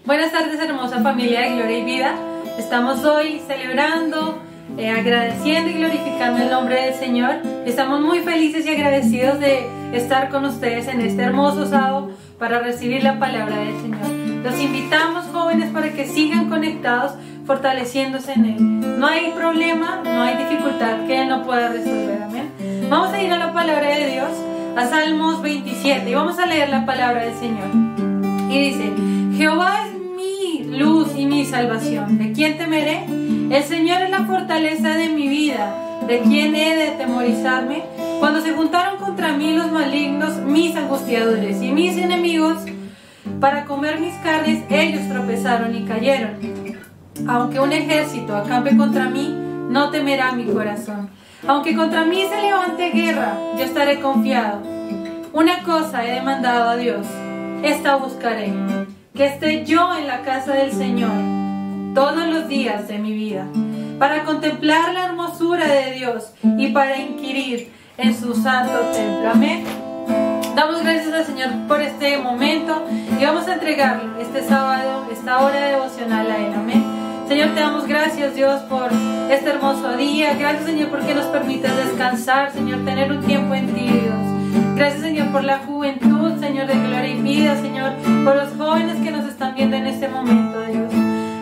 Buenas tardes, hermosa familia de Gloria y Vida. Estamos hoy celebrando, agradeciendo y glorificando el nombre del Señor. Estamos muy felices y agradecidos de estar con ustedes en este hermoso sábado para recibir la palabra del Señor. Los invitamos, jóvenes, para que sigan conectados, fortaleciéndose en Él. No hay problema, no hay dificultad que Él no pueda resolver. Amén. Vamos a ir a la palabra de Dios, a Salmos 27, y vamos a leer la palabra del Señor. Y dice: Jehová es mi luz y mi salvación. ¿De quién temeré? El Señor es la fortaleza de mi vida. ¿De quién he de atemorizarme? Cuando se juntaron contra mí los malignos, mis angustiadores y mis enemigos, para comer mis carnes, ellos tropezaron y cayeron. Aunque un ejército acampe contra mí, no temerá mi corazón. Aunque contra mí se levante guerra, yo estaré confiado. Una cosa he demandado a Dios, esta buscaré, que esté yo en la casa del Señor todos los días de mi vida, para contemplar la hermosura de Dios y para inquirir en su santo templo. Amén. Damos gracias al Señor por este momento y vamos a entregarle este sábado, esta hora devocional a Él. Amén. Señor, te damos gracias, Dios, por este hermoso día. Gracias, Señor, porque nos permites descansar, Señor, tener un tiempo en ti, Dios. Gracias, Señor, por la juventud, Señor, de Gloria y Vida, Señor, por los jóvenes que nos están viendo en este momento, Dios.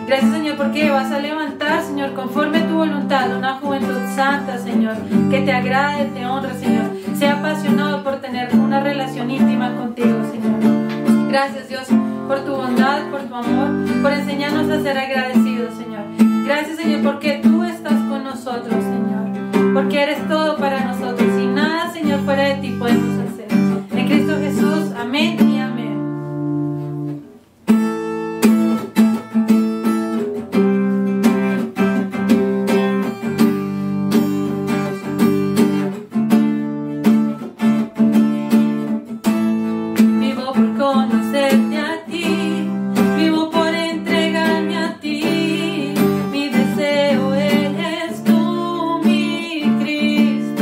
Gracias, Señor, porque vas a levantar, Señor, conforme a tu voluntad, una juventud santa, Señor, que te agrade, te honre, Señor. Sea apasionado por tener una relación íntima contigo, Señor. Gracias, Dios, por tu bondad, por tu amor, por enseñarnos a ser agradecidos, Señor. Gracias, Señor, porque tú estás con nosotros, Señor, porque eres todo para nosotros y nada, Señor, fuera de ti podemos hacer. En Cristo Jesús, amén y amén. Cristo.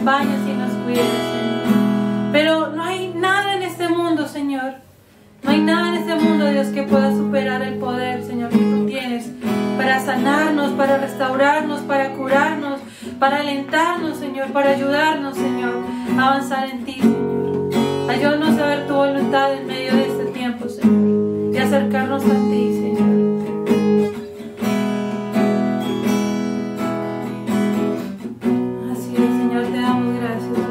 bañes y nos cuides, Señor. Pero no hay nada en este mundo, Señor. No hay nada en este mundo, Dios, que pueda superar el poder, Señor, que tú tienes para sanarnos, para restaurarnos, para curarnos, para alentarnos, Señor, para ayudarnos, Señor, a avanzar en ti, Señor. Ayúdanos a ver tu voluntad en medio de este tiempo, Señor, y acercarnos a ti, Señor. Así es, Señor, te damos gracias, Dios.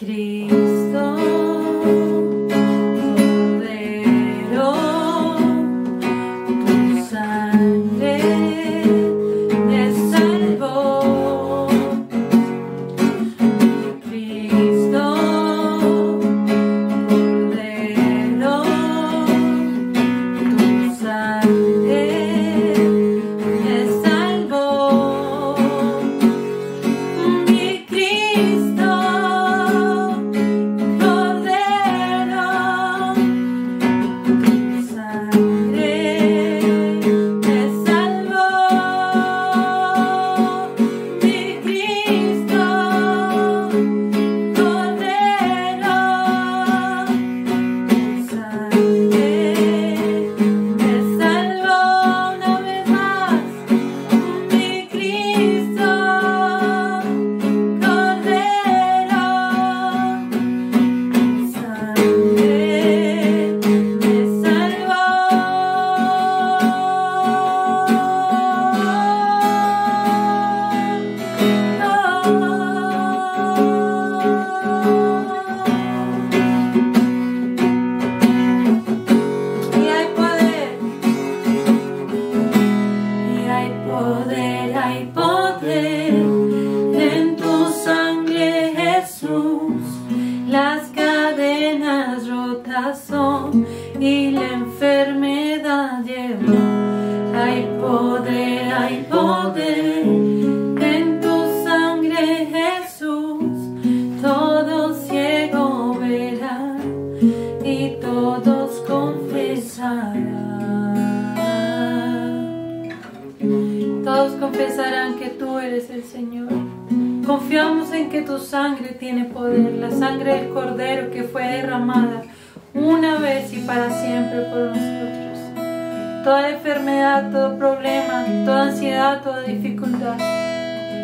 Cristo, Cordero. enfermedad llevó. Hay poder en tu sangre, Jesús. Todo ciego verá y todos confesarán. Todos confesarán que tú eres el Señor. Confiamos en que tu sangre tiene poder, la sangre del Cordero que fue derramada una vez y para siempre por nosotros. Toda enfermedad, todo problema, toda ansiedad, toda dificultad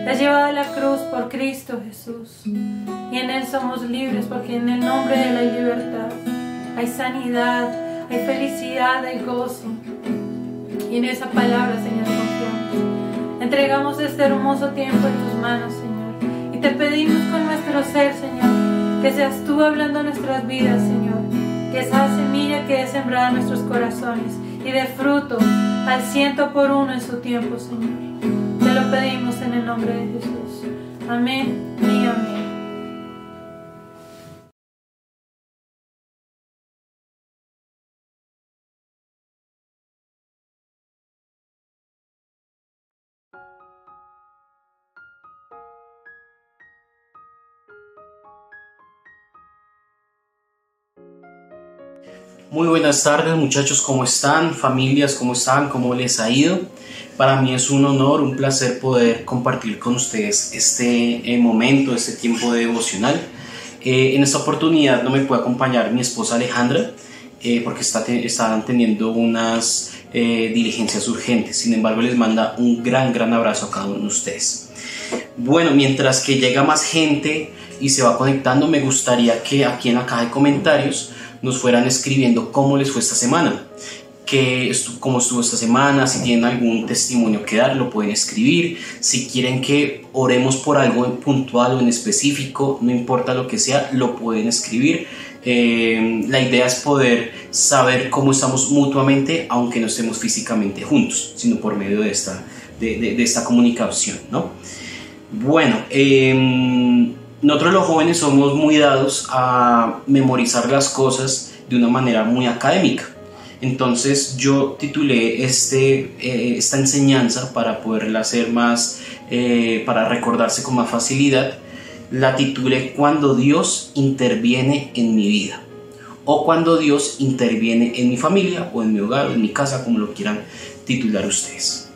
es llevada a la cruz por Cristo Jesús. Y en Él somos libres, porque en el nombre de Él hay libertad, hay sanidad, hay felicidad, hay gozo. Y en esa palabra, Señor, confiamos. Entregamos este hermoso tiempo en tus manos, Señor. Y te pedimos con nuestro ser, Señor, que seas tú hablando a nuestras vidas, Señor. Que esa semilla quede sembrada en nuestros corazones y dé fruto al 100% en su tiempo, Señor. Te lo pedimos en el nombre de Jesús. Amén y amén. Muy buenas tardes, muchachos, ¿cómo están? Familias, ¿cómo están? ¿Cómo les ha ido? Para mí es un honor, un placer poder compartir con ustedes este momento, este tiempo devocional. En esta oportunidad no me puede acompañar mi esposa Alejandra porque están teniendo unas diligencias urgentes. Sin embargo, les manda un gran abrazo a cada uno de ustedes. Bueno, mientras que llega más gente y se va conectando, me gustaría que aquí en la caja de comentarios nos fueran escribiendo cómo les fue esta semana, cómo estuvo esta semana. Si tienen algún testimonio que dar, lo pueden escribir. Si quieren que oremos por algo puntual o en específico, no importa lo que sea, lo pueden escribir. La idea es poder saber cómo estamos mutuamente, aunque no estemos físicamente juntos, sino por medio de esta comunicación, ¿no? Bueno, nosotros los jóvenes somos muy dados a memorizar las cosas de una manera muy académica. Entonces yo titulé esta enseñanza para poderla hacer más, para recordarse con más facilidad. La titulé Cuando Dios interviene en mi vida, o Cuando Dios interviene en mi familia, o en mi hogar, o en mi casa, como lo quieran titular ustedes.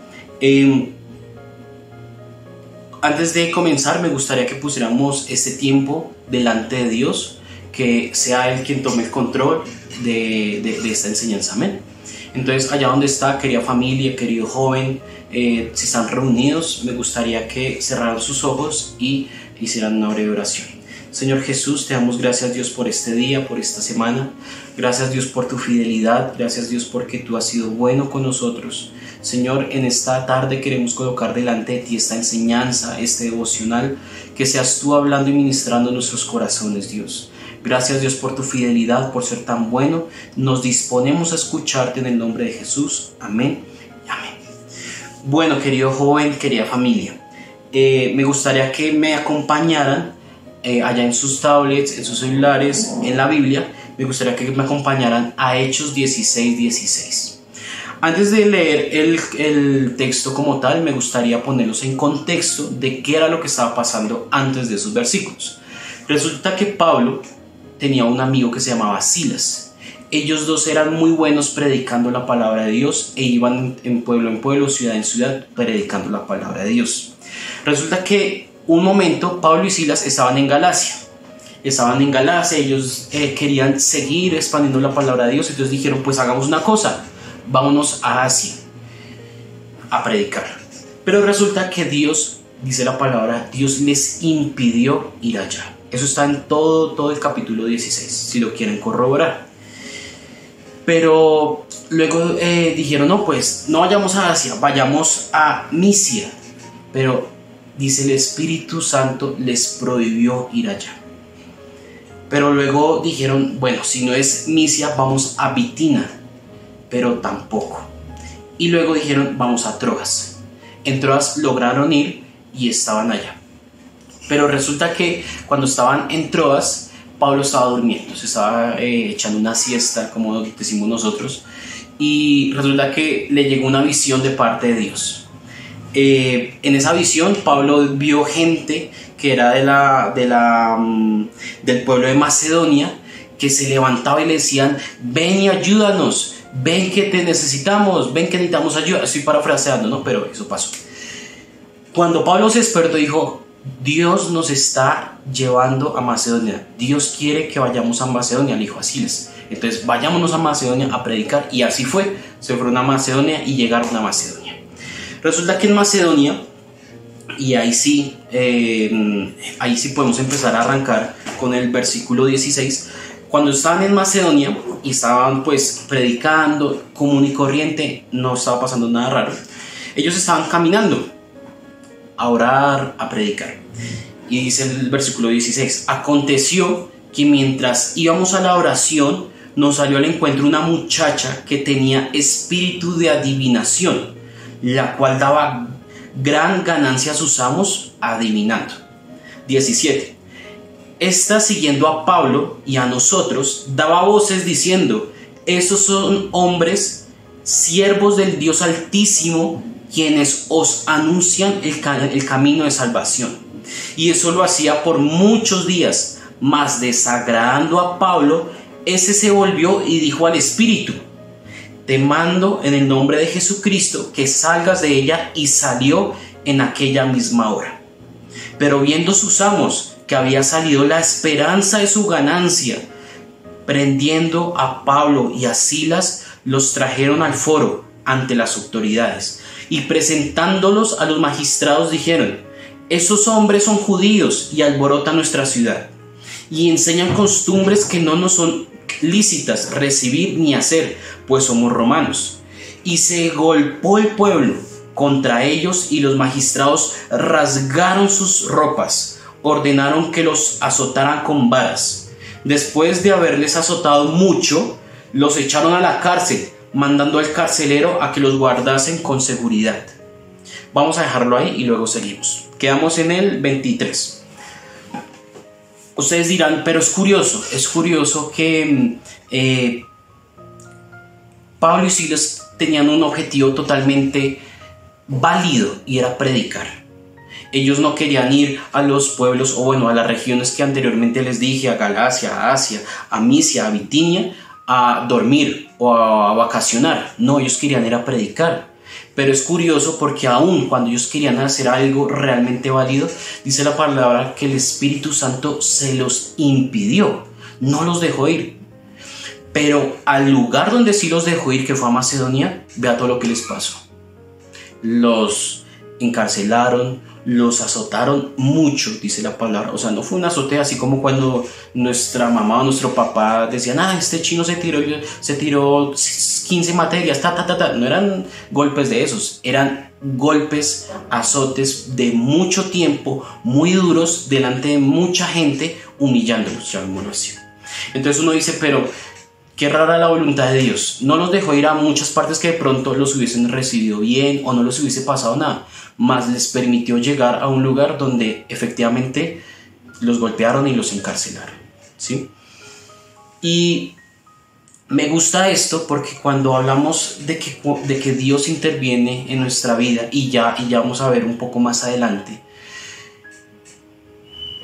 Antes de comenzar, me gustaría que pusiéramos este tiempo delante de Dios, que sea Él quien tome el control de esta enseñanza. Amén. Entonces, allá donde está, querida familia, querido joven, si están reunidos, me gustaría que cerraran sus ojos y hicieran una breve oración. Señor Jesús, te damos gracias, Dios, por este día, por esta semana. Gracias, Dios, por tu fidelidad. Gracias, Dios, porque tú has sido bueno con nosotros. Señor, en esta tarde queremos colocar delante de ti esta enseñanza, este devocional, que seas tú hablando y ministrando en nuestros corazones, Dios. Gracias, Dios, por tu fidelidad, por ser tan bueno. Nos disponemos a escucharte en el nombre de Jesús. Amén y amén. Bueno, querido joven, querida familia, me gustaría que me acompañaran allá en sus tablets, en sus celulares, en la Biblia. Me gustaría que me acompañaran a Hechos 16:16. Antes de leer el texto como tal, me gustaría ponerlos en contexto de qué era lo que estaba pasando antes de esos versículos. Resulta que Pablo tenía un amigo que se llamaba Silas. Ellos dos eran muy buenos predicando la palabra de Dios e iban en pueblo, ciudad en ciudad, predicando la palabra de Dios. Resulta que un momento Pablo y Silas estaban en Galacia. Ellos querían seguir expandiendo la palabra de Dios, entonces dijeron, pues hagamos una cosa, vámonos a Asia a predicar. Pero resulta que Dios, dice la palabra, Dios les impidió ir allá. Eso está en todo el capítulo 16, si lo quieren corroborar. Pero luego dijeron, no, pues no vayamos a Asia, vayamos a Misia. Pero dice, el Espíritu Santo les prohibió ir allá. Pero luego dijeron, bueno, si no es Misia, vamos a Bitina. Pero tampoco. Y luego dijeron, vamos a Troas. En Troas lograron ir y estaban allá. Pero resulta que cuando estaban en Troas, Pablo estaba durmiendo, se estaba echando una siesta, como decimos nosotros, y resulta que le llegó una visión de parte de Dios. En esa visión Pablo vio gente que era del pueblo de Macedonia, que se levantaba y le decían: ven y ayúdanos, ven que te necesitamos, ven que necesitamos ayuda. Estoy parafraseando, ¿no? Pero eso pasó. Cuando Pablo se despertó, dijo: Dios nos está llevando a Macedonia, Dios quiere que vayamos a Macedonia, le dijo a Silas. Entonces vayámonos a Macedonia a predicar, y así fue. Se fueron a Macedonia y llegaron a Macedonia. Resulta que en Macedonia, y ahí sí podemos empezar a arrancar con el versículo 16. Cuando estaban en Macedonia y estaban pues predicando común y corriente, no estaba pasando nada raro, ellos estaban caminando a orar, a predicar. Y dice el versículo 16: aconteció que mientras íbamos a la oración, nos salió al encuentro una muchacha que tenía espíritu de adivinación, la cual daba gran ganancia a sus amos adivinando. 17. Esta, siguiendo a Pablo y a nosotros, daba voces diciendo: estos son hombres, siervos del Dios Altísimo, quienes os anuncian el camino de salvación. Y eso lo hacía por muchos días, mas desagradando a Pablo, ese se volvió y dijo al espíritu: te mando en el nombre de Jesucristo que salgas de ella, y salió en aquella misma hora. Pero viendo sus amos que había salido la esperanza de su ganancia, prendiendo a Pablo y a Silas, los trajeron al foro ante las autoridades, y presentándolos a los magistrados dijeron: esos hombres son judíos y alborotan nuestra ciudad, y enseñan costumbres que no nos son lícitas recibir ni hacer, pues somos romanos. Y se golpeó el pueblo contra ellos, y los magistrados rasgaron sus ropas, ordenaron que los azotaran con varas. Después de haberles azotado mucho, los echaron a la cárcel, mandando al carcelero a que los guardasen con seguridad. Vamos a dejarlo ahí y luego seguimos. Quedamos en el 23. Ustedes dirán: pero es curioso que Pablo y Silas tenían un objetivo totalmente válido, y era predicar. Ellos no querían ir a los pueblos, o bueno, a las regiones que anteriormente les dije, a Galacia, a Asia, a Misia, a Bitinia, a dormir o a vacacionar. No, ellos querían ir a predicar. Pero es curioso porque aún cuando ellos querían hacer algo realmente válido, dice la palabra que el Espíritu Santo se los impidió, no los dejó ir. Pero al lugar donde sí los dejó ir, que fue a Macedonia, vea todo lo que les pasó. Los encarcelaron, los azotaron mucho, dice la palabra. O sea, no fue un azote así como cuando nuestra mamá o nuestro papá decían: este chino se tiró 15 materias, No eran golpes de esos, eran golpes, azotes de mucho tiempo, muy duros, delante de mucha gente, humillándolos, llamémoslo así. Entonces uno dice: pero qué rara la voluntad de Dios. No los dejó ir a muchas partes que de pronto los hubiesen recibido bien o no les hubiese pasado nada, mas les permitió llegar a un lugar donde efectivamente los golpearon y los encarcelaron, ¿sí? Y me gusta esto porque cuando hablamos de que Dios interviene en nuestra vida, y ya vamos a ver un poco más adelante,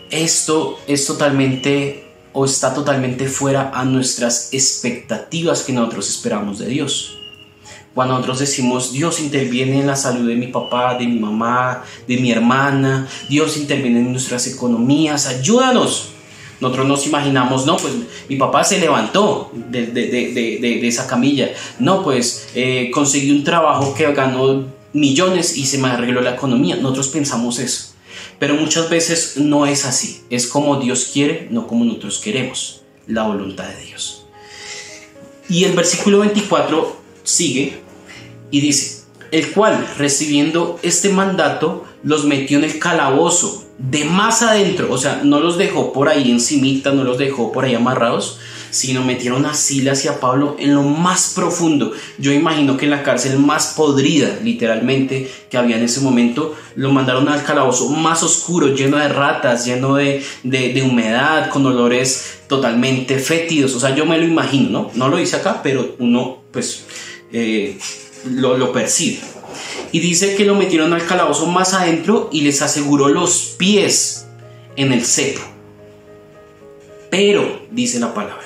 esto es totalmente, o está totalmente fuera a nuestras expectativas que nosotros esperamos de Dios. Cuando nosotros decimos: Dios interviene en la salud de mi papá, de mi mamá, de mi hermana, Dios interviene en nuestras economías, ayúdanos. Nosotros nos imaginamos: no, pues mi papá se levantó de esa camilla, no, pues conseguí un trabajo que ganó millones y se me arregló la economía. Nosotros pensamos eso, pero muchas veces no es así. Es como Dios quiere, no como nosotros queremos, la voluntad de Dios. Y el versículo 24 sigue y dice: el cual, recibiendo este mandato, los metió en el calabozo de más adentro. O sea, no los dejó por ahí encimita, no los dejó por ahí amarrados, sino metieron a Silas y a Pablo en lo más profundo. Yo imagino que en la cárcel más podrida, literalmente, que había en ese momento, lo mandaron al calabozo más oscuro, lleno de ratas, lleno de humedad, con olores totalmente fétidos. O sea, yo me lo imagino, ¿no? No lo dice acá, pero uno pues lo percibe. Y dice que lo metieron al calabozo más adentro y les aseguró los pies en el cepo. Pero, dice la palabra,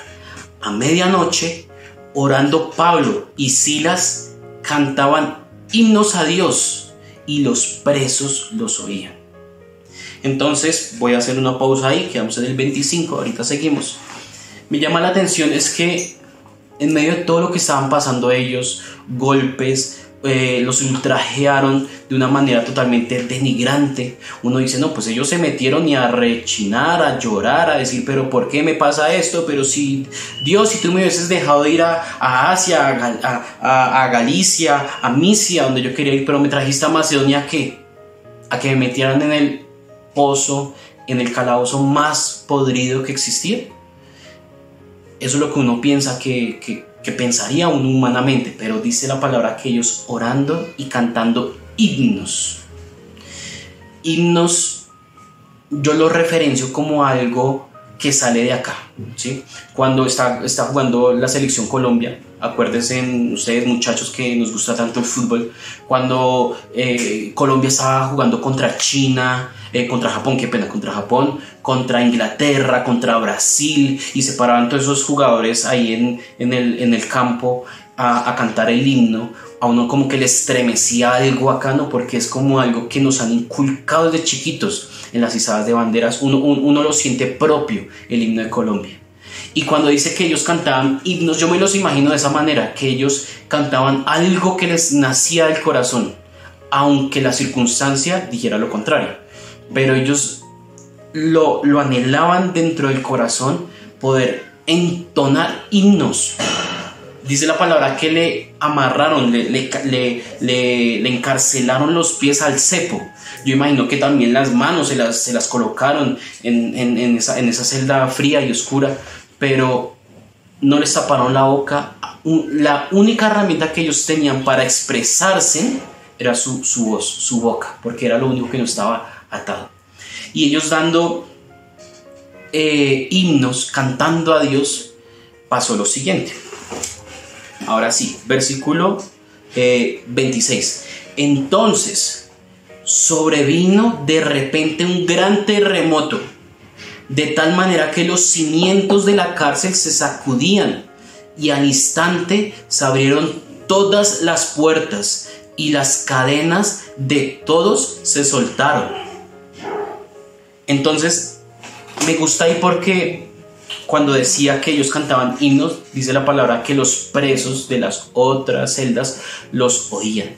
a medianoche, orando Pablo y Silas, cantaban himnos a Dios y los presos los oían. Entonces, voy a hacer una pausa ahí, quedamos en el 25, ahorita seguimos. Me llama la atención es que en medio de todo lo que estaban pasando ellos, golpes, los ultrajearon de una manera totalmente denigrante. Uno dice, no, pues ellos se metieron y a rechinar, a llorar, a decir, pero ¿por qué me pasa esto? Pero si Dios, si tú me hubieses dejado ir a Asia, a Galicia, a Misia, donde yo quería ir, pero me trajiste a Macedonia, ¿a qué? A que me metieran en el pozo, en el calabozo más podrido que existía. Eso es lo que uno piensa que pensaría uno humanamente, pero dice la palabra que ellos orando y cantando himnos. Himnos yo lo referencio como algo que sale de acá, ¿sí? Cuando está jugando la selección Colombia, acuérdense ustedes muchachos que nos gusta tanto el fútbol, cuando Colombia estaba jugando contra China, contra Japón, contra Inglaterra, contra Brasil, y se paraban todos esos jugadores ahí en el campo a cantar el himno. A uno como que le estremecía algo acá, ¿no? Porque es como algo que nos han inculcado desde chiquitos en las izadas de banderas. Uno lo siente propio, el himno de Colombia. Y cuando dice que ellos cantaban himnos, yo me los imagino de esa manera, que ellos cantaban algo que les nacía del corazón, aunque la circunstancia dijera lo contrario. Pero ellos lo anhelaban dentro del corazón, poder entonar himnos. Dice la palabra que le amarraron, le encarcelaron los pies al cepo. Yo imagino que también las manos se las colocaron en esa celda fría y oscura, pero no les taparon la boca. La única herramienta que ellos tenían para expresarse era su voz, su boca, porque era lo único que no estaba atado. Y ellos dando himnos, cantando a Dios, pasó lo siguiente. Ahora sí, versículo 26. Entonces sobrevino de repente un gran terremoto, de tal manera que los cimientos de la cárcel se sacudían, y al instante se abrieron todas las puertas y las cadenas de todos se soltaron. Entonces me gusta ahí porque cuando decía que ellos cantaban himnos, dice la palabra que los presos de las otras celdas los oían.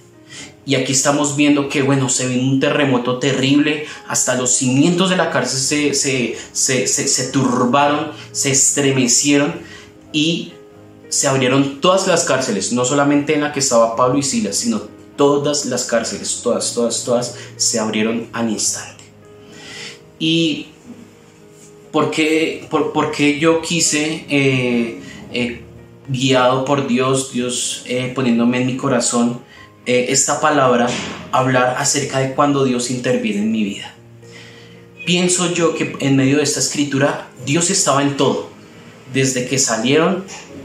Y aquí estamos viendo que, bueno, se vino un terremoto terrible, hasta los cimientos de la cárcel se turbaron, se estremecieron y se abrieron todas las cárceles, no solamente en la que estaba Pablo y Silas, sino todas las cárceles, todas se abrieron al instante. Y ¿por qué yo quise, guiado por Dios poniéndome en mi corazón esta palabra, hablar acerca de cuando Dios interviene en mi vida? Pienso yo que en medio de esta escritura Dios estaba en todo. Desde que salieron,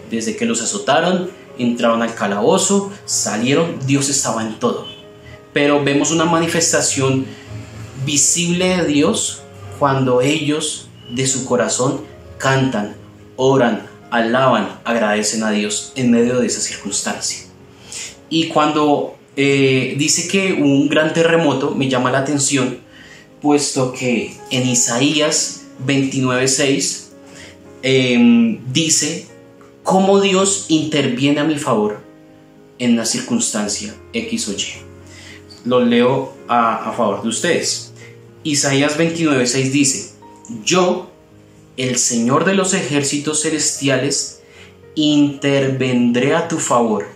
desde que los azotaron, entraron al calabozo, salieron, Dios estaba en todo. Pero vemos una manifestación visible de Dios cuando ellos de su corazón cantan, oran, alaban, agradecen a Dios en medio de esa circunstancia. Y cuando dice que hubo un gran terremoto, me llama la atención, puesto que en Isaías 29:6 dice cómo Dios interviene a mi favor en la circunstancia X o Y. Lo leo a favor de ustedes. Isaías 29:6 dice: yo, el Señor de los ejércitos celestiales, intervendré a tu favor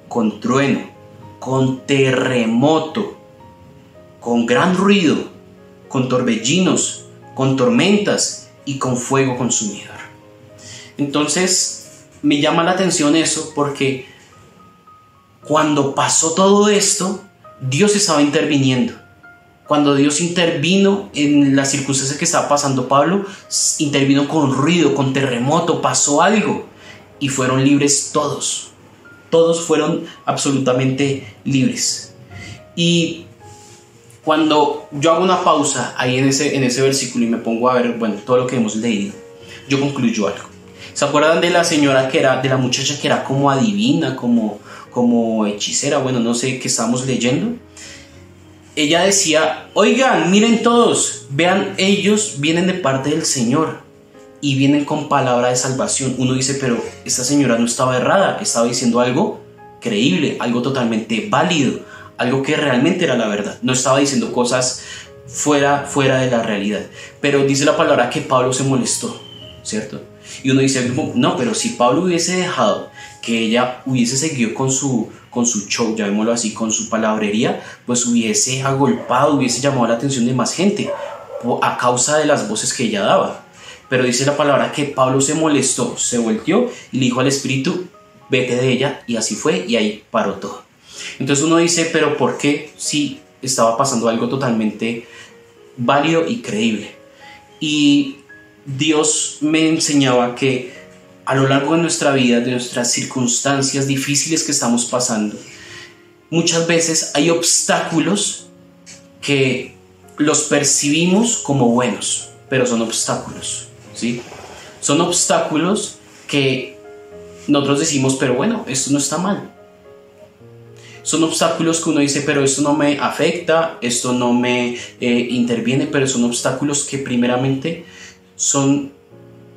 con trueno, con terremoto, con gran ruido, con torbellinos, con tormentas y con fuego consumidor. Entonces me llama la atención eso, porque cuando pasó todo esto, Dios estaba interviniendo. Cuando Dios intervino en las circunstancias que estaba pasando Pablo, intervino con ruido, con terremoto, pasó algo y fueron libres todos. Todos fueron absolutamente libres. Y cuando yo hago una pausa ahí en ese versículo y me pongo a ver, bueno, todo lo que hemos leído, yo concluyo algo. ¿Se acuerdan de la señora de la muchacha que era como adivina, como hechicera? Bueno, no sé qué estábamos leyendo. Ella decía, oigan, miren todos, vean, ellos vienen de parte del Señor y vienen con palabra de salvación. Uno dice, pero esta señora no estaba errada, estaba diciendo algo creíble, algo totalmente válido, algo que realmente era la verdad. No estaba diciendo cosas fuera de la realidad. Pero dice la palabra que Pablo se molestó, ¿cierto? Y uno dice, no, pero si Pablo hubiese dejado que ella hubiese seguido con su show, llamémoslo así, con su palabrería, pues hubiese agolpado, hubiese llamado la atención de más gente a causa de las voces que ella daba. Pero dice la palabra que Pablo se molestó, se volteó y le dijo al Espíritu, vete de ella, y así fue, y ahí paró todo. Entonces uno dice, pero ¿por qué si estaba pasando algo totalmente válido y creíble? Y Dios me enseñaba que a lo largo de nuestra vida, de nuestras circunstancias difíciles que estamos pasando, muchas veces hay obstáculos que los percibimos como buenos, pero son obstáculos, ¿sí? Son obstáculos que nosotros decimos, pero bueno, esto no está mal. Son obstáculos que uno dice, pero esto no me afecta, esto no me interviene, pero son obstáculos que primeramente son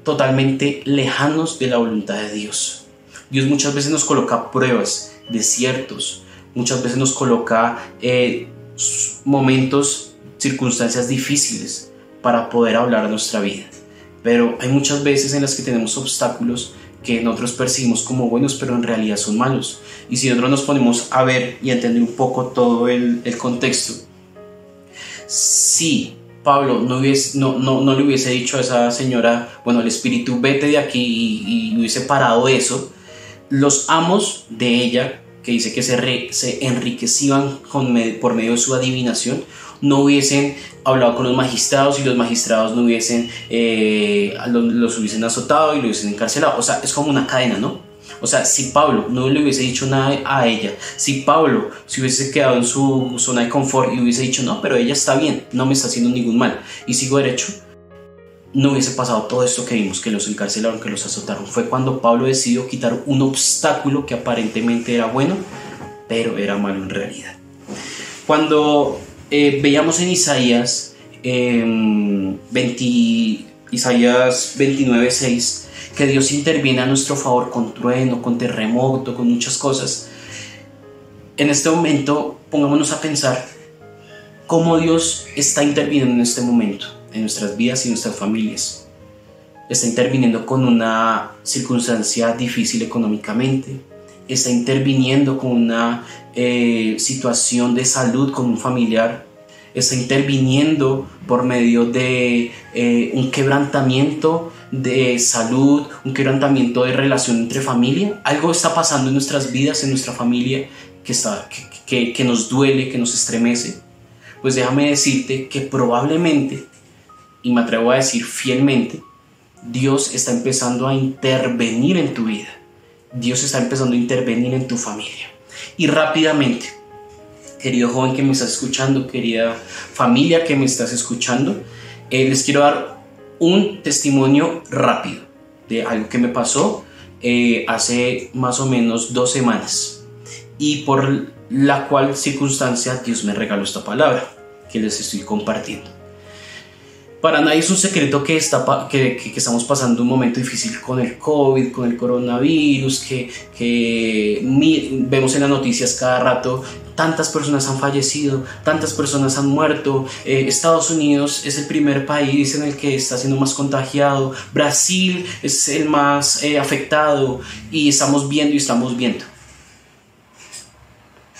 totalmente lejanos de la voluntad de Dios. Dios muchas veces nos coloca pruebas, desiertos, muchas veces nos coloca momentos, circunstancias difíciles para poder hablar a nuestra vida. Pero hay muchas veces en las que tenemos obstáculos que nosotros percibimos como buenos, pero en realidad son malos. Y si nosotros nos ponemos a ver y a entender un poco todo el contexto, si Pablo no le hubiese dicho a esa señora, bueno, el Espíritu, vete de aquí, y hubiese parado eso, los amos de ella, que dice que se enriquecían por medio de su adivinación, no hubiesen hablado con los magistrados, y los magistrados no hubiesen los hubiesen azotado y lo hubiesen encarcelado. O sea, es como una cadena, ¿no? O sea, si Pablo no le hubiese dicho nada a ella, si Pablo se hubiese quedado en su zona de confort y hubiese dicho, no, pero ella está bien, no me está haciendo ningún mal y sigo derecho, no hubiese pasado todo esto que vimos, que los encarcelaron, que los azotaron. Fue cuando Pablo decidió quitar un obstáculo que aparentemente era bueno, pero era malo en realidad. Cuando veíamos en Isaías 29:6, que Dios interviene a nuestro favor con trueno, con terremoto, con muchas cosas. En este momento, pongámonos a pensar cómo Dios está interviniendo en este momento, en nuestras vidas y nuestras familias. Está interviniendo con una circunstancia difícil económicamente, está interviniendo con una situación de salud con un familiar, está interviniendo por medio de un quebrantamiento de salud, un quebrantamiento de relación entre familia. Algo está pasando en nuestras vidas, en nuestra familia, que nos duele, que nos estremece. Pues déjame decirte que probablemente, y me atrevo a decir fielmente, Dios está empezando a intervenir en tu vida. Dios está empezando a intervenir en tu familia. Y rápidamente, querido joven que me estás escuchando, querida familia que me estás escuchando, les quiero dar un testimonio rápido de algo que me pasó hace más o menos 2 semanas, y por la cual circunstancia Dios me regaló esta palabra que les estoy compartiendo. Para nadie es un secreto que estamos pasando un momento difícil con el COVID, con el coronavirus, que vemos en las noticias cada rato. Tantas personas han fallecido, tantas personas han muerto. Estados Unidos es el primer país en el que está siendo más contagiado. Brasil es el más afectado, y estamos viendo.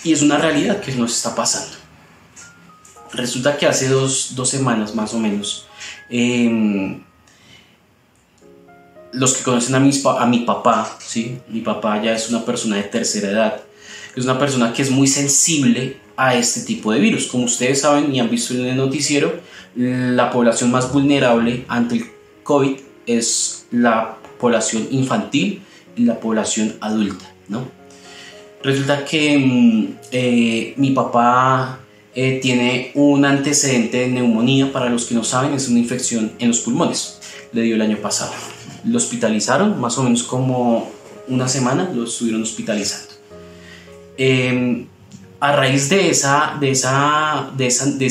Y es una realidad que nos está pasando. Resulta que hace dos semanas más o menos, los que conocen a mi papá, ¿sí? Mi papá ya es una persona de tercera edad, es una persona que es muy sensible a este tipo de virus. Como ustedes saben y han visto en el noticiero, la población más vulnerable ante el COVID es la población infantil y la población adulta, ¿no? Resulta que mi papá tiene un antecedente de neumonía. Para los que no saben, es una infección en los pulmones. Le dio el año pasado. Lo hospitalizaron, más o menos como una semana lo estuvieron hospitalizando. A raíz de ese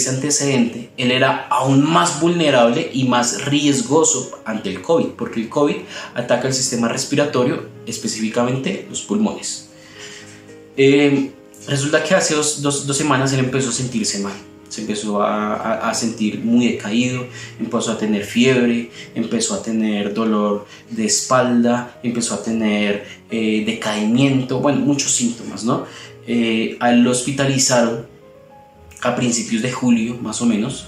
antecedente, él era aún más vulnerable y más riesgoso ante el COVID, porque el COVID ataca el sistema respiratorio, específicamente los pulmones. Resulta que hace dos semanas él empezó a sentirse mal, se empezó a sentir muy decaído, empezó a tener fiebre, empezó a tener dolor de espalda, empezó a tener decaimiento, bueno, muchos síntomas, ¿no? A él lo hospitalizaron a principios de julio, más o menos,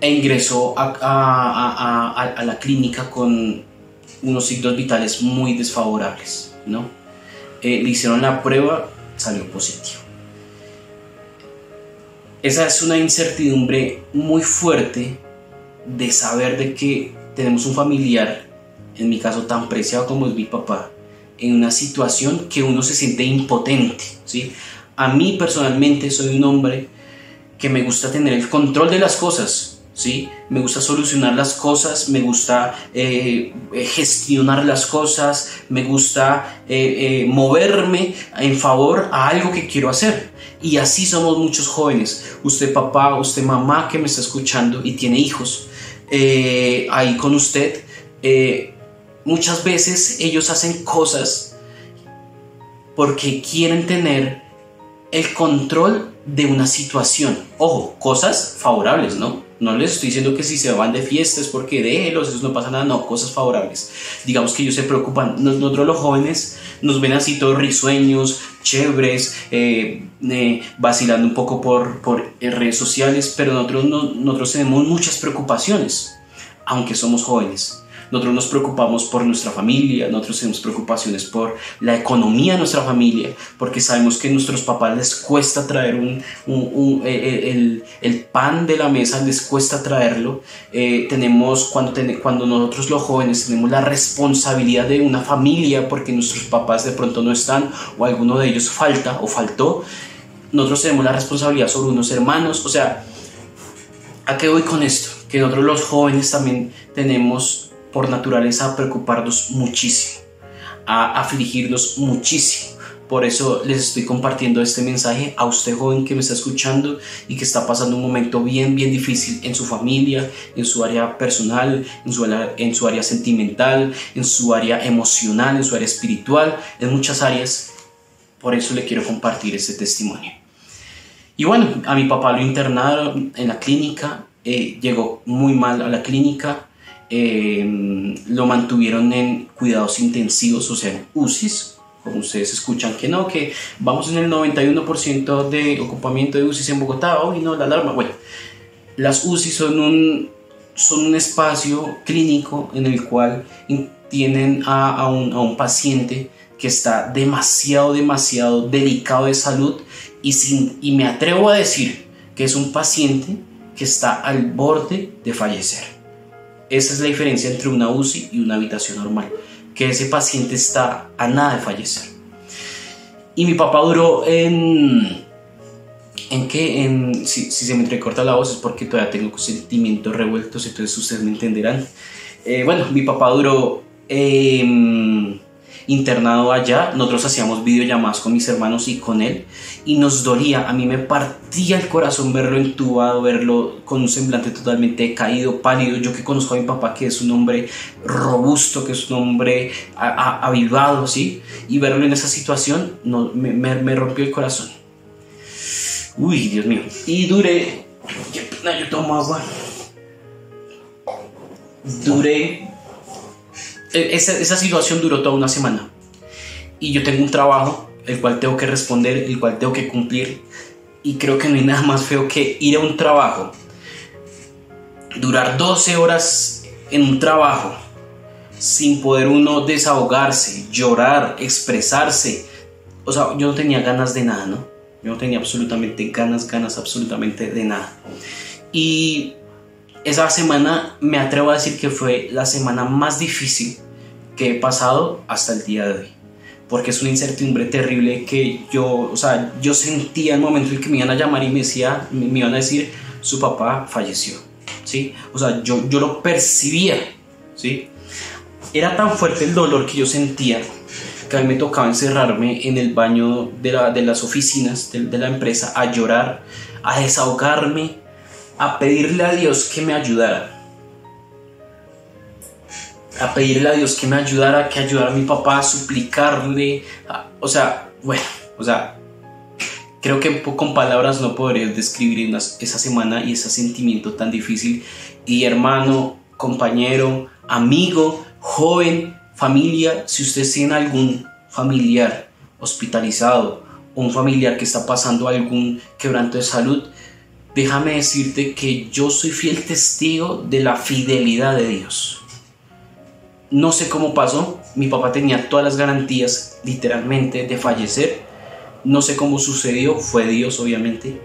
e ingresó a la clínica con unos signos vitales muy desfavorables, ¿no? Le hicieron la prueba, salió positivo. Esa es una incertidumbre muy fuerte de saber de que tenemos un familiar, en mi caso tan preciado como es mi papá, en una situación que uno se siente impotente, ¿sí? A mí personalmente soy un hombre que me gusta tener el control de las cosas, ¿sí? Me gusta solucionar las cosas, me gusta gestionar las cosas, me gusta moverme en favor a algo que quiero hacer. Y así somos muchos jóvenes. Usted papá, usted mamá que me está escuchando y tiene hijos ahí con usted, muchas veces ellos hacen cosas porque quieren tener el control de una situación. Ojo, cosas favorables, ¿no? No les estoy diciendo que si se van de fiestas porque déjelos, eso no pasa nada, no, cosas favorables. Digamos que ellos se preocupan, nosotros los jóvenes nos ven así todos risueños, chéveres, vacilando un poco por redes sociales, pero nosotros tenemos muchas preocupaciones, aunque somos jóvenes. Nosotros nos preocupamos por nuestra familia, nosotros tenemos preocupaciones por la economía de nuestra familia, porque sabemos que a nuestros papás les cuesta traer el pan de la mesa, les cuesta traerlo. Cuando nosotros los jóvenes tenemos la responsabilidad de una familia, porque nuestros papás de pronto no están o alguno de ellos falta o faltó, nosotros tenemos la responsabilidad sobre unos hermanos. O sea, ¿a qué voy con esto? Que nosotros los jóvenes también tenemos por naturaleza a preocuparnos muchísimo, a afligirnos muchísimo. Por eso les estoy compartiendo este mensaje a usted joven que me está escuchando y que está pasando un momento bien difícil en su familia, en su área personal, en su área sentimental, en su área emocional, en su área espiritual, en muchas áreas. Por eso le quiero compartir este testimonio. Y bueno, a mi papá lo internaron en la clínica, llegó muy mal a la clínica. Lo mantuvieron en cuidados intensivos, o sea, en UCIs, como ustedes escuchan, que vamos en el 91% de ocupamiento de UCIs en Bogotá. Hoy no, la alarma. Bueno, las UCIs son un espacio clínico en el cual tienen a un paciente que está demasiado delicado de salud y me atrevo a decir que es un paciente que está al borde de fallecer. Esa es la diferencia entre una UCI y una habitación normal, que ese paciente está a nada de fallecer. Y mi papá duró si se me entrecorta la voz es porque todavía tengo sentimientos revueltos, entonces ustedes me entenderán. Bueno, mi papá duró internado allá. Nosotros hacíamos videollamadas con mis hermanos y con él, y nos dolía. A mí me partía el corazón verlo entubado, verlo con un semblante totalmente decaído, pálido. Yo que conozco a mi papá, que es un hombre robusto, que es un hombre avivado, ¿sí? Y verlo en esa situación me rompió el corazón. Uy, Dios mío. Y duré... Qué pena, yo tomo agua. Esa situación duró toda una semana, y yo tengo un trabajo el cual tengo que responder, el cual tengo que cumplir, y creo que no hay nada más feo que ir a un trabajo, durar 12 horas en un trabajo, sin poder uno desahogarse, llorar, expresarse. O sea, yo no tenía ganas de nada, ¿no? Yo no tenía absolutamente ganas absolutamente de nada. Y esa semana me atrevo a decir que fue la semana más difícil que he pasado hasta el día de hoy. Porque es una incertidumbre terrible que yo sentía el momento en que me iban a llamar y me iban a decir, su papá falleció, ¿sí? O sea, yo lo percibía, ¿sí? Era tan fuerte el dolor que yo sentía que a mí me tocaba encerrarme en el baño de las oficinas de la empresa a llorar, a desahogarme, a pedirle a Dios que me ayudara. A pedirle a Dios que me ayudara, que ayudara a mi papá, a suplicarle. Creo que con palabras no podría describir esa semana y ese sentimiento tan difícil. Y hermano, compañero, amigo, joven, familia, si ustedes tienen algún familiar hospitalizado o un familiar que está pasando algún quebranto de salud, déjame decirte que yo soy fiel testigo de la fidelidad de Dios. No sé cómo pasó, mi papá tenía todas las garantías literalmente de fallecer. No sé cómo sucedió, fue Dios obviamente,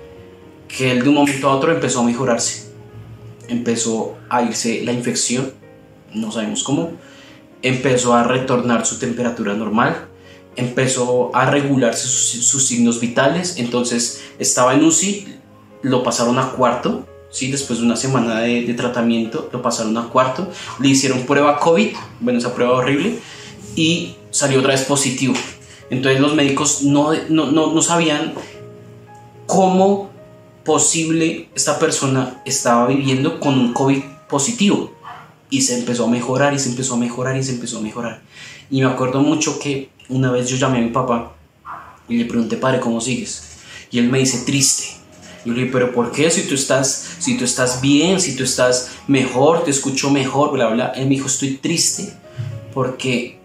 que él de un momento a otro empezó a mejorarse. Empezó a irse la infección, no sabemos cómo. Empezó a retornar su temperatura normal, empezó a regularse sus signos vitales. Entonces estaba en UCI, lo pasaron a cuarto, ¿sí? Después de una semana de tratamiento lo pasaron a cuarto, le hicieron prueba COVID, bueno, esa prueba horrible, y salió otra vez positivo. Entonces los médicos no sabían cómo posible esta persona estaba viviendo con un COVID positivo. Y se empezó a mejorar, y se empezó a mejorar, y se empezó a mejorar. Y me acuerdo mucho que una vez yo llamé a mi papá y le pregunté, padre, ¿cómo sigues? Y él me dice, triste. Y yo le dije, ¿pero por qué? Si tú estás bien, si tú estás mejor, te escucho mejor, bla, bla. Él me dijo, estoy triste porque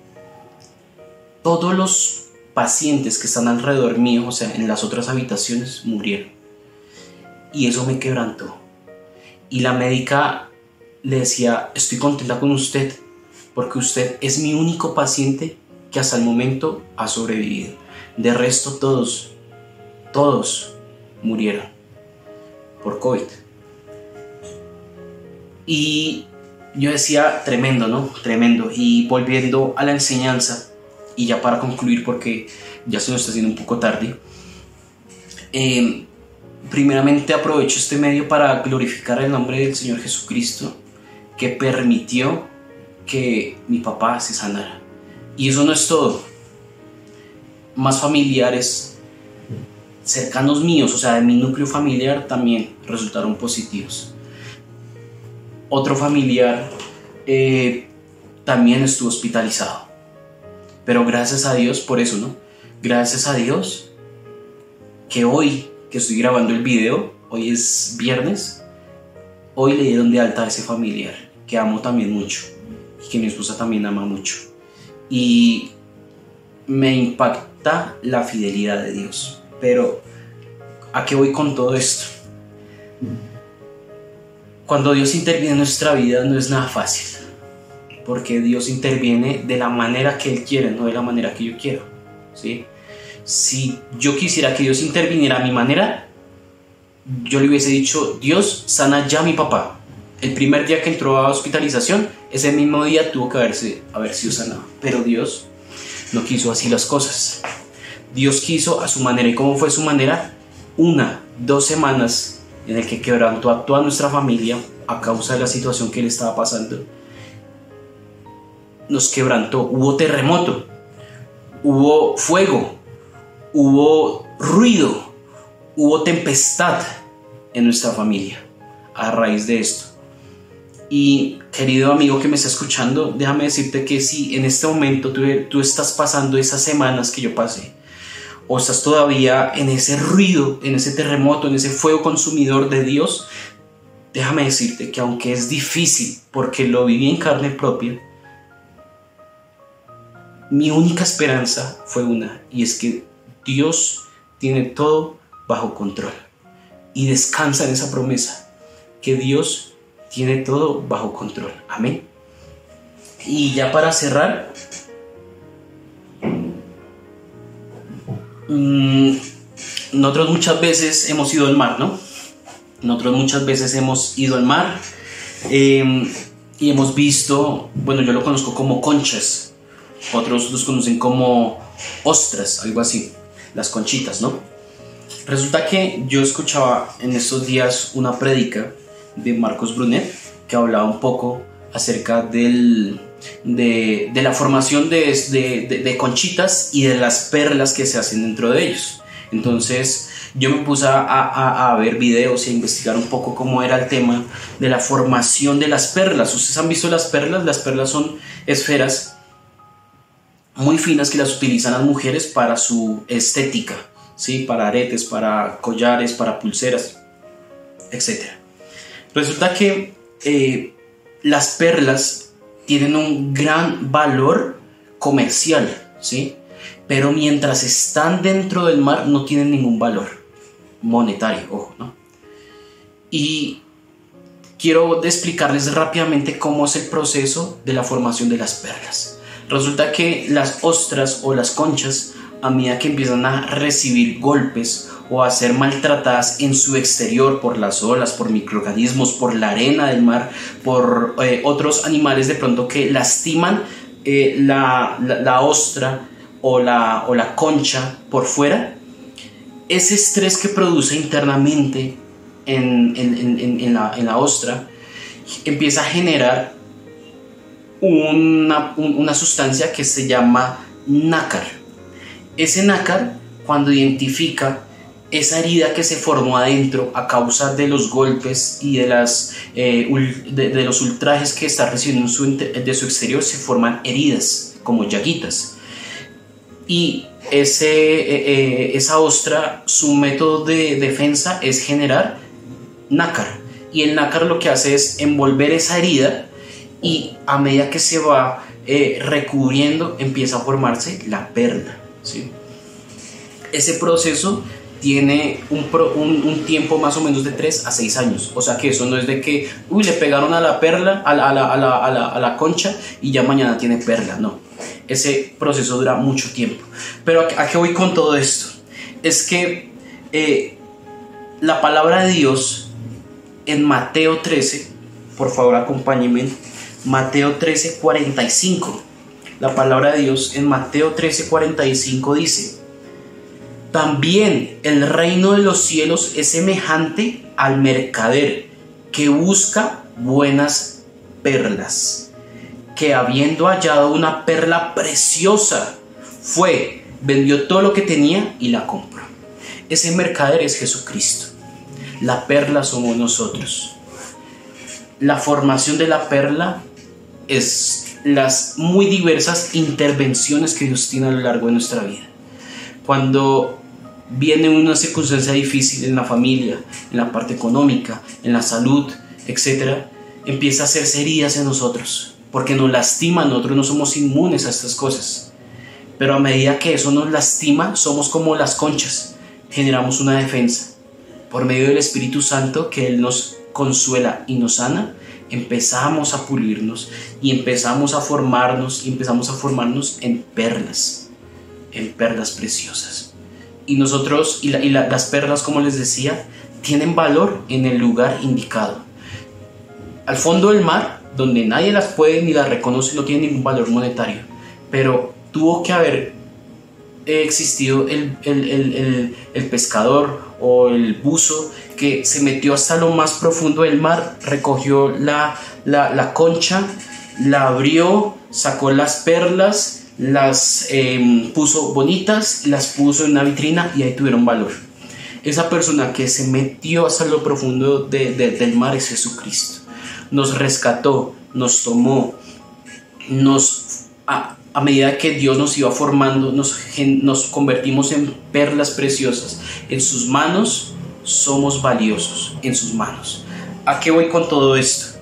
todos los pacientes que están alrededor mío, o sea, en las otras habitaciones, murieron. Y eso me quebrantó. Y la médica le decía, estoy contenta con usted porque usted es mi único paciente que hasta el momento ha sobrevivido. De resto todos murieron por COVID. Y yo decía, tremendo, ¿no? Tremendo. Y volviendo a la enseñanza, y ya para concluir porque ya se nos está haciendo un poco tarde, primeramente aprovecho este medio para glorificar el nombre del Señor Jesucristo, que permitió que mi papá se sanara. Y eso no es todo. Más familiares cercanos míos, o sea, de mi núcleo familiar, también resultaron positivos. Otro familiar también estuvo hospitalizado. Pero gracias a Dios por eso, ¿no? Gracias a Dios que hoy que estoy grabando el video, hoy es viernes, hoy le dieron de alta a ese familiar que amo también mucho y que mi esposa también ama mucho. Y me impacta la fidelidad de Dios. Pero ¿a qué voy con todo esto? Cuando Dios interviene en nuestra vida no es nada fácil, porque Dios interviene de la manera que Él quiere, no de la manera que yo quiero, ¿sí? Si yo quisiera que Dios interviniera a mi manera, yo le hubiese dicho, Dios, sana ya a mi papá. El primer día que entró a hospitalización, ese mismo día tuvo que haber sido sanado. Pero Dios no quiso así las cosas. Dios quiso a su manera. ¿Y cómo fue su manera? 2 semanas en el que quebrantó a toda nuestra familia a causa de la situación que él estaba pasando. Nos quebrantó. Hubo terremoto, hubo fuego, hubo ruido, hubo tempestad en nuestra familia a raíz de esto. Y querido amigo que me está escuchando, déjame decirte que si en este momento tú estás pasando esas semanas que yo pasé, o estás todavía en ese ruido, en ese terremoto, en ese fuego consumidor de Dios, déjame decirte que aunque es difícil, porque lo viví en carne propia, mi única esperanza fue una, y es que Dios tiene todo bajo control. Y descansa en esa promesa, que Dios tiene todo bajo control. Amén. Y ya para cerrar, nosotros muchas veces hemos ido al mar, ¿no? Nosotros muchas veces hemos ido al mar y hemos visto, bueno, yo lo conozco como conchas, otros los conocen como ostras, algo así, las conchitas, ¿no? Resulta que yo escuchaba en estos días una prédica de Marcos Brunet que hablaba un poco acerca de la formación de conchitas y de las perlas que se hacen dentro de ellos. Entonces yo me puse a ver videos y a investigar un poco cómo era el tema de la formación de las perlas. ¿Ustedes han visto las perlas? Las perlas son esferas muy finas que las utilizan las mujeres para su estética, ¿sí? Para aretes, para collares, para pulseras, etc. Resulta que las perlas tienen un gran valor comercial, ¿sí? Pero mientras están dentro del mar no tienen ningún valor monetario, ojo, ¿no? Y quiero explicarles rápidamente cómo es el proceso de la formación de las perlas. Resulta que las ostras o las conchas, a medida que empiezan a recibir golpes o a ser maltratadas en su exterior por las olas, por microorganismos, por la arena del mar, por otros animales de pronto que lastiman la ostra o la concha por fuera, ese estrés que produce internamente en la ostra empieza a generar una sustancia que se llama nácar. Ese nácar, cuando identifica esa herida que se formó adentro a causa de los golpes y de los ultrajes que está recibiendo de su exterior, se forman heridas como llaguitas. Y esa ostra, su método de defensa es generar nácar. Y el nácar lo que hace es envolver esa herida, y a medida que se va recubriendo empieza a formarse la perla, ¿sí? Ese proceso tiene un tiempo más o menos de 3 a 6 años. O sea que eso no es de que le pegaron a la perla, a la concha y ya mañana tiene perla. No, ese proceso dura mucho tiempo. Pero ¿a qué voy con todo esto? Es que la palabra de Dios en Mateo 13, por favor acompáñenme, Mateo 13, 45. La palabra de Dios en Mateo 13, 45 dice: también el reino de los cielos es semejante al mercader que busca buenas perlas, que habiendo hallado una perla preciosa, fue, vendió todo lo que tenía y la compró. Ese mercader es Jesucristo. La perla somos nosotros. La formación de la perla es las muy diversas intervenciones que Dios tiene a lo largo de nuestra vida. Cuando viene una circunstancia difícil en la familia, en la parte económica, en la salud, etc., empieza a hacerse heridas en nosotros, porque nos lastima. Nosotros no somos inmunes a estas cosas, pero a medida que eso nos lastima, somos como las conchas, generamos una defensa. Por medio del Espíritu Santo, que Él nos consuela y nos sana, empezamos a pulirnos y empezamos a formarnos en perlas preciosas. Y nosotros, las perlas, como les decía, tienen valor en el lugar indicado. Al fondo del mar, donde nadie las puede ni las reconoce, no tiene ningún valor monetario, pero tuvo que haber existido el pescador o el buzo que se metió hasta lo más profundo del mar, recogió la concha, la abrió, sacó las perlas, las puso bonitas, las puso en una vitrina y ahí tuvieron valor. Esa persona que se metió hasta lo profundo del mar es Jesucristo. Nos rescató, nos tomó, a medida que Dios nos iba formando, nos convertimos en perlas preciosas. En sus manos somos valiosos, en sus manos. ¿A qué voy con todo esto?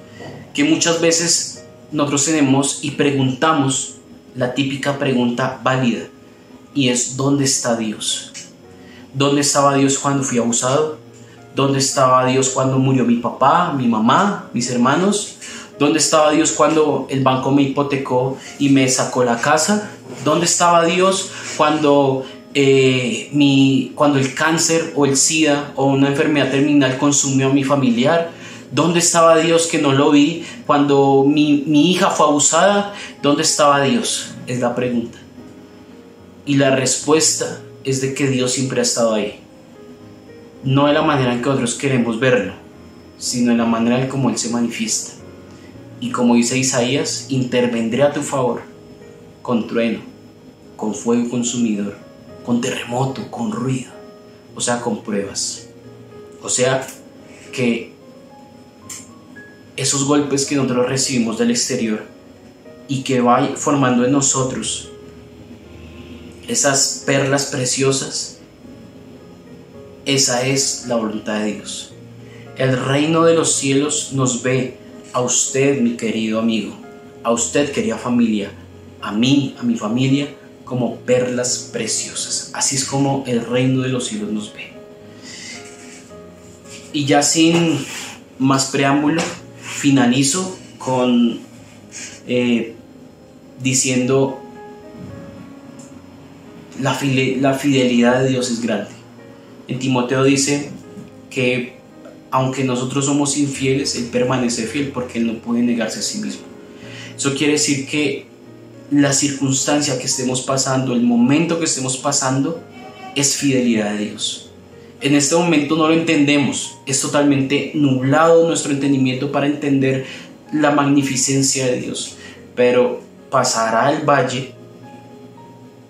Que muchas veces nosotros tenemos y preguntamos la típica pregunta válida, y es: ¿dónde está Dios? ¿Dónde estaba Dios cuando fui abusado? ¿Dónde estaba Dios cuando murió mi papá, mi mamá, mis hermanos? ¿Dónde estaba Dios cuando el banco me hipotecó y me sacó la casa? ¿Dónde estaba Dios cuando el cáncer o el SIDA o una enfermedad terminal consumió a mi familiar? ¿Dónde estaba Dios que no lo vi cuando mi hija fue abusada? ¿Dónde estaba Dios? Es la pregunta. Y la respuesta es de que Dios siempre ha estado ahí. No de la manera en que otros queremos verlo, sino de la manera en cómo Él se manifiesta. Y como dice Isaías, intervendré a tu favor con trueno, con fuego consumidor, con terremoto, con ruido, o sea, con pruebas. O sea, que esos golpes que nosotros recibimos del exterior y que va formando en nosotros esas perlas preciosas, esa es la voluntad de Dios. El reino de los cielos nos ve a usted, mi querido amigo, a usted, querida familia, a mí, a mi familia, como perlas preciosas. Así es como el reino de los cielos nos ve. Y ya sin más preámbulo, finalizo con diciendo: la fidelidad de Dios es grande. En Timoteo dice que aunque nosotros somos infieles, Él permanece fiel porque Él no puede negarse a sí mismo. Eso quiere decir que la circunstancia que estemos pasando, el momento que estemos pasando, es fidelidad de Dios. En este momento no lo entendemos, es totalmente nublado nuestro entendimiento para entender la magnificencia de Dios, pero pasará el valle,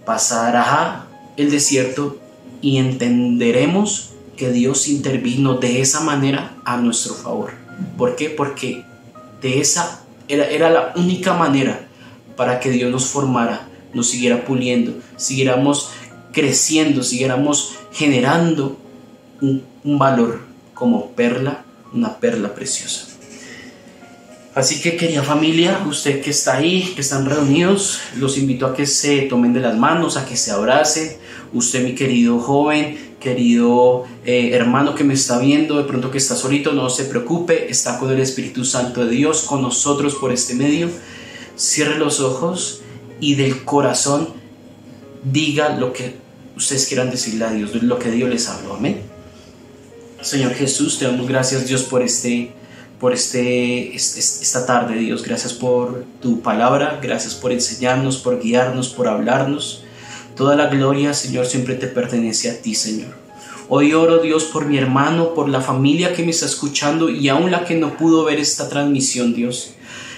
pasará el desierto y entenderemos que Dios intervino de esa manera a nuestro favor. ¿Por qué? Porque de esa era la única manera para que Dios nos formara, nos siguiera puliendo, siguiéramos creciendo, siguiéramos generando un valor como perla, una perla preciosa. Así que, querida familia, usted que está ahí, que están reunidos, los invito a que se tomen de las manos, a que se abracen. Usted, mi querido joven, querido hermano que me está viendo, de pronto que está solito, no se preocupe, está con el Espíritu Santo de Dios, con nosotros por este medio. Cierre los ojos y del corazón diga lo que ustedes quieran decirle a Dios, lo que Dios les habló. Amén. Señor Jesús, te damos gracias, Dios, por esta tarde, Dios. Gracias por tu palabra, gracias por enseñarnos, por guiarnos, por hablarnos. Toda la gloria, Señor, siempre te pertenece a ti, Señor. Hoy oro, Dios, por mi hermano, por la familia que me está escuchando y aún la que no pudo ver esta transmisión, Dios,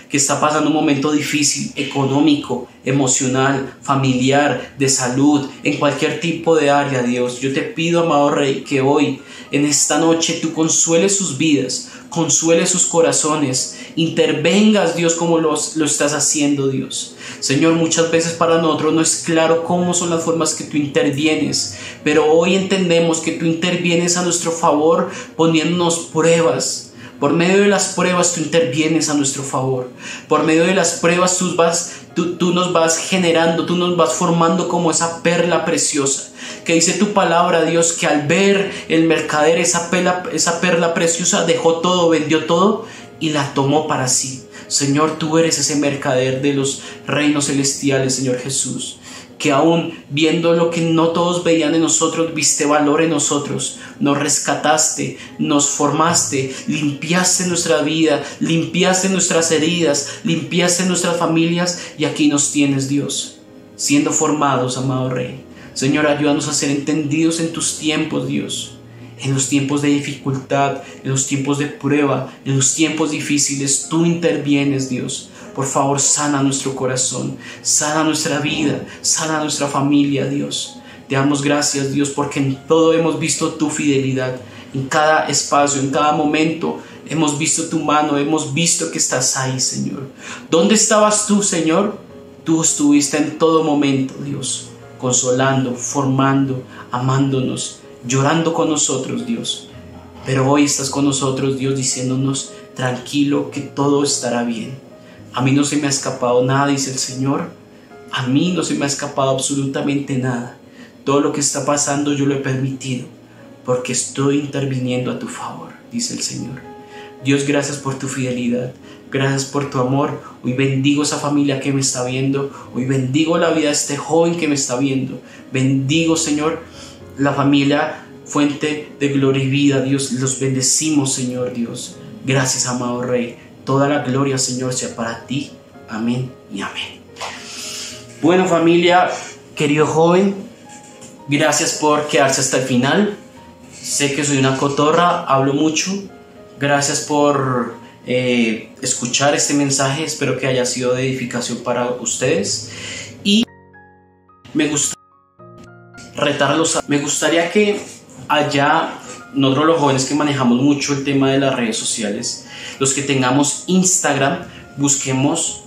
que está pasando un momento difícil, económico, emocional, familiar, de salud, en cualquier tipo de área, Dios. Yo te pido, amado Rey, que hoy, en esta noche, tú consueles sus vidas, consueles sus corazones, intervengas, Dios, como lo estás haciendo, Dios. Señor, muchas veces para nosotros no es claro cómo son las formas que tú intervienes, pero hoy entendemos que tú intervienes a nuestro favor poniéndonos pruebas. Por medio de las pruebas tú intervienes a nuestro favor. Por medio de las pruebas tú nos vas generando, tú nos vas formando como esa perla preciosa. Que dice tu palabra, Dios, que al ver el mercader esa perla preciosa dejó todo, vendió todo y la tomó para sí. Señor, tú eres ese mercader de los reinos celestiales, Señor Jesús, que aún viendo lo que no todos veían en nosotros, viste valor en nosotros, nos rescataste, nos formaste, limpiaste nuestra vida, limpiaste nuestras heridas, limpiaste nuestras familias y aquí nos tienes, Dios, siendo formados, amado Rey. Señor, ayúdanos a ser entendidos en tus tiempos, Dios, en los tiempos de dificultad, en los tiempos de prueba, en los tiempos difíciles, tú intervienes, Dios. Por favor, sana nuestro corazón, sana nuestra vida, sana nuestra familia, Dios. Te damos gracias, Dios, porque en todo hemos visto tu fidelidad. En cada espacio, en cada momento, hemos visto tu mano, hemos visto que estás ahí, Señor. ¿Dónde estabas tú, Señor? Tú estuviste en todo momento, Dios, consolando, formando, amándonos, llorando con nosotros, Dios. Pero hoy estás con nosotros, Dios, diciéndonos, tranquilo, que todo estará bien. A mí no se me ha escapado nada, dice el Señor. A mí no se me ha escapado absolutamente nada. Todo lo que está pasando yo lo he permitido, porque estoy interviniendo a tu favor, dice el Señor. Dios, gracias por tu fidelidad, gracias por tu amor. Hoy bendigo esa familia que me está viendo, hoy bendigo la vida de este joven que me está viendo. Bendigo, Señor, la familia Fuente de Gloria y Vida, Dios, los bendecimos, Señor Dios. Gracias, amado Rey. Toda la gloria, Señor, sea para ti. Amén y amén. Bueno, familia, querido joven, gracias por quedarse hasta el final. Sé que soy una cotorra, hablo mucho. Gracias por escuchar este mensaje. Espero que haya sido de edificación para ustedes. Y me gustaría retarlos. Me gustaría que allá, nosotros los jóvenes que manejamos mucho el tema de las redes sociales, los que tengamos Instagram, busquemos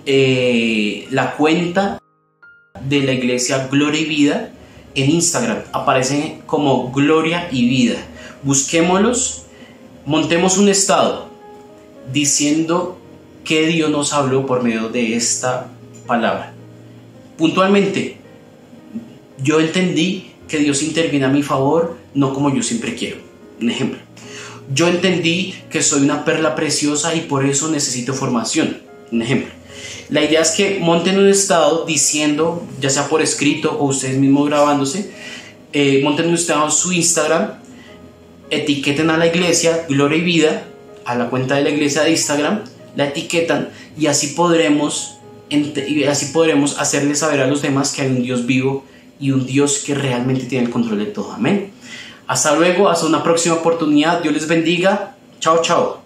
la cuenta de la iglesia Gloria y Vida en Instagram. Aparece como Gloria y Vida. Busquémoslos, montemos un estado diciendo que Dios nos habló por medio de esta palabra. Puntualmente, yo entendí que Dios interviene a mi favor, no como yo siempre quiero. Un ejemplo, yo entendí que soy una perla preciosa y por eso necesito formación. Un ejemplo, la idea es que monten un estado diciendo, ya sea por escrito o ustedes mismos grabándose, monten un estado en su Instagram, etiqueten a la iglesia Gloria y Vida, a la cuenta de la iglesia de Instagram, la etiquetan y así podremos hacerles saber a los demás que hay un Dios vivo y un Dios que realmente tiene el control de todo. Amén. Hasta luego, hasta una próxima oportunidad. Dios les bendiga. Chao, chao.